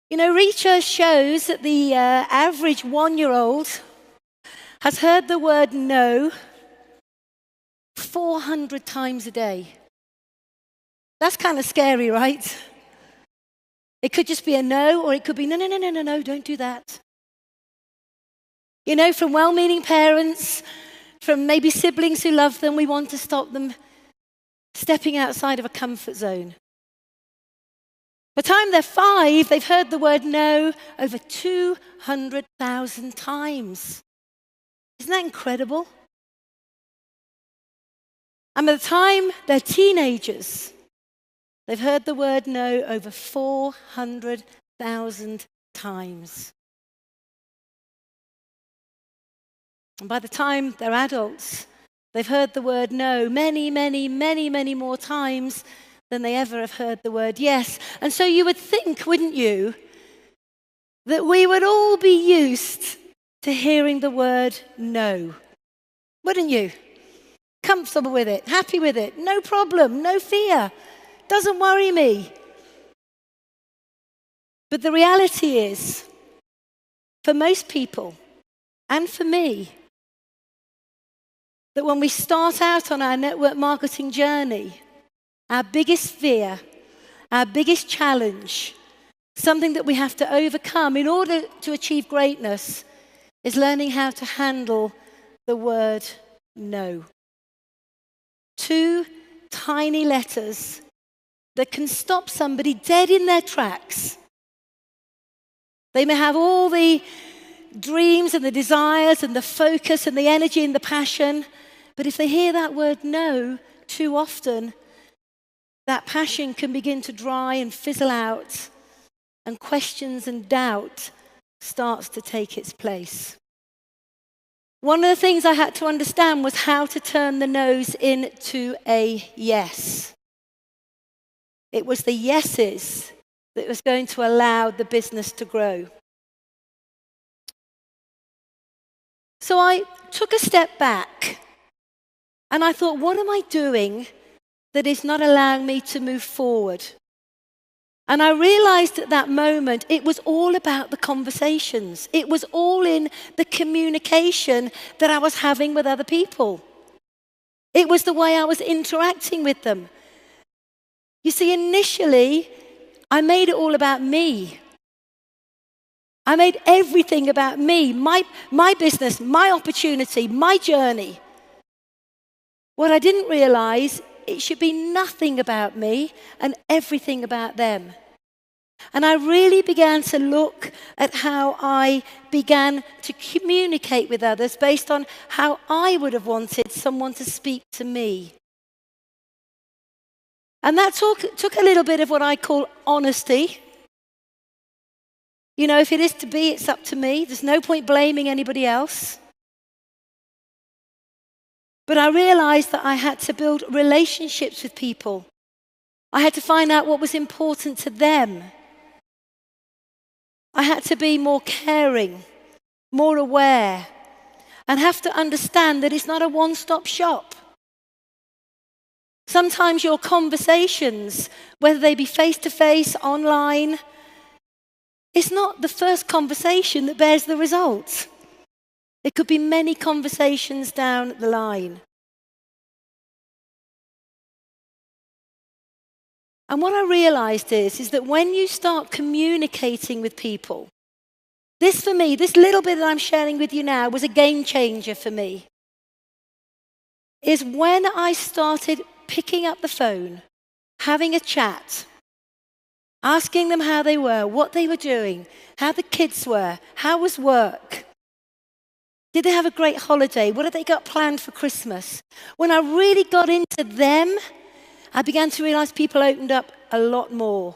You know, research shows that the average 1-year-old has heard the word no 400 times a day. That's kind of scary, right? It could just be a no, or it could be no, no, no, no, no, no, don't do that. You know, from well-meaning parents, from maybe siblings who love them, we want to stop them stepping outside of a comfort zone. By the time they're 5, they've heard the word no over 200,000 times. Isn't that incredible? And by the time they're teenagers, they've heard the word no over 400,000 times. And by the time they're adults, they've heard the word no many, many, many, many more times than they ever have heard the word yes. And so you would think, wouldn't you, that we would all be used to hearing the word no. Wouldn't you? Comfortable with it, happy with it, no problem, no fear, doesn't worry me. But the reality is, for most people, and for me, that when we start out on our network marketing journey, our biggest fear, our biggest challenge, something that we have to overcome in order to achieve greatness, is learning how to handle the word no. 2 tiny letters that can stop somebody dead in their tracks. They may have all the dreams and the desires and the focus and the energy and the passion, but if they hear that word no too often, that passion can begin to dry and fizzle out, and questions and doubt starts to take its place. One of the things I had to understand was how to turn the no's into a yes. It was the yeses that was going to allow the business to grow. So I took a step back and I thought, what am I doing that is not allowing me to move forward? And I realized at that moment it was all about the conversations. It was all in the communication that I was having with other people. It was the way I was interacting with them. You see, initially, I made it all about me. I made everything about me, my business, my opportunity, my journey. What I didn't realize, it should be nothing about me and everything about them. And I really began to look at how I began to communicate with others based on how I would have wanted someone to speak to me. And that took a little bit of what I call honesty. You know, if it is to be, it's up to me. There's no point blaming anybody else. But I realized that I had to build relationships with people. I had to find out what was important to them. I had to be more caring, more aware, and have to understand that it's not a one-stop shop. Sometimes your conversations, whether they be face-to-face, online, it's not the first conversation that bears the results. It could be many conversations down the line. And what I realized is that when you start communicating with people, this for me, this little bit that I'm sharing with you now was a game changer for me, is when I started picking up the phone, having a chat, asking them how they were, what they were doing, how the kids were, how was work. Did they have a great holiday? What have they got planned for Christmas? When I really got into them, I began to realize people opened up a lot more.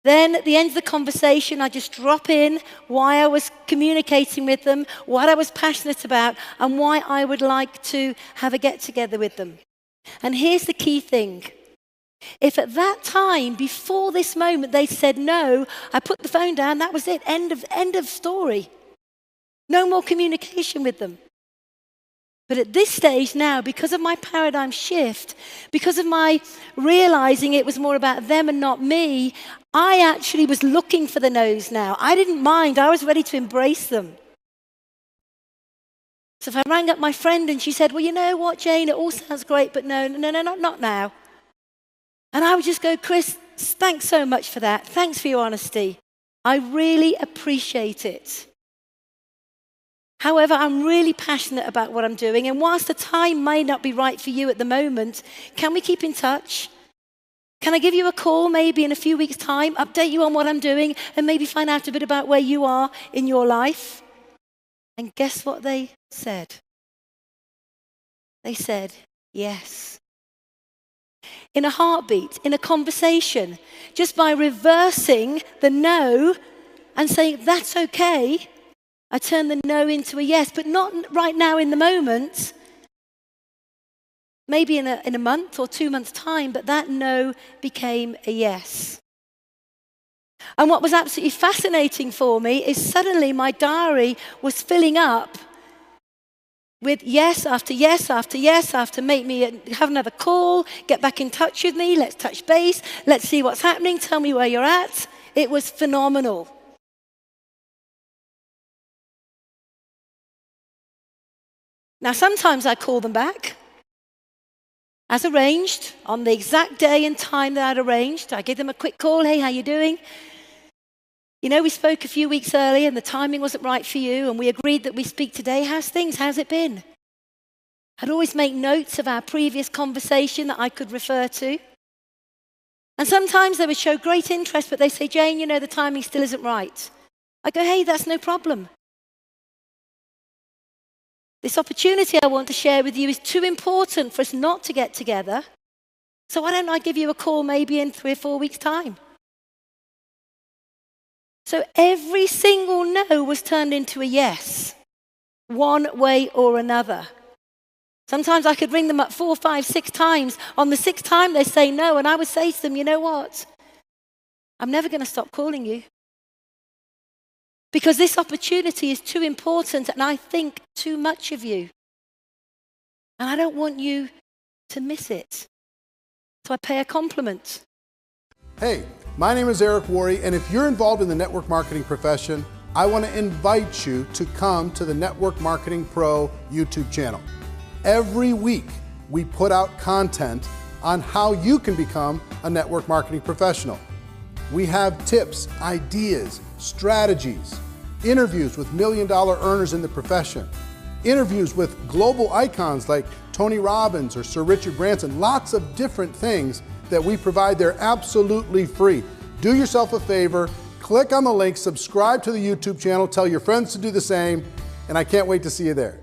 Then at the end of the conversation, I just drop in why I was communicating with them, what I was passionate about, and why I would like to have a get-together with them. And here's the key thing. If at that time, before this moment, they said no, I put the phone down, that was it, end of story. No more communication with them. But at this stage now, because of my paradigm shift, because of my realizing it was more about them and not me, I actually was looking for the no's now. I didn't mind. I was ready to embrace them. So if I rang up my friend and she said, well, you know what, Jayne, it all sounds great, but no, not now. And I would just go, Chris, thanks so much for that. Thanks for your honesty. I really appreciate it. However, I'm really passionate about what I'm doing, and whilst the time may not be right for you at the moment, can we keep in touch? Can I give you a call maybe in a few weeks' time, update you on what I'm doing, and maybe find out a bit about where you are in your life? And guess what they said? They said, yes. In a heartbeat, in a conversation, just by reversing the no and saying, that's okay, I turned the no into a yes, but not right now in the moment. Maybe in a month or 2 months' time, but that no became a yes. And what was absolutely fascinating for me is suddenly my diary was filling up with yes after yes after yes after make me have another call, get back in touch with me, let's touch base, let's see what's happening, tell me where you're at. It was phenomenal. Now, sometimes I call them back, as arranged, on the exact day and time that I'd arranged. I give them a quick call, hey, how you doing? You know, we spoke a few weeks earlier and the timing wasn't right for you, and we agreed that we speak today. How's things? How's it been? I'd always make notes of our previous conversation that I could refer to. And sometimes they would show great interest, but they say, Jayne, you know, the timing still isn't right. I go, hey, that's no problem. This opportunity I want to share with you is too important for us not to get together. So why don't I give you a call maybe in 3 or 4 weeks' time? So every single no was turned into a yes, one way or another. Sometimes I could ring them up 4, 5, 6 times. On the 6th time, they say no, and I would say to them, you know what? I'm never going to stop calling you. Because this opportunity is too important, and I think too much of you. And I don't want you to miss it. So I pay a compliment. Hey, my name is Eric Worre, and if you're involved in the network marketing profession, I want to invite you to come to the Network Marketing Pro YouTube channel. Every week, we put out content on how you can become a network marketing professional. We have tips, ideas, strategies, interviews with million-dollar earners in the profession, interviews with global icons like Tony Robbins or Sir Richard Branson, lots of different things that we provide. They're absolutely free. Do yourself a favor, click on the link, subscribe to the YouTube channel, tell your friends to do the same, and I can't wait to see you there.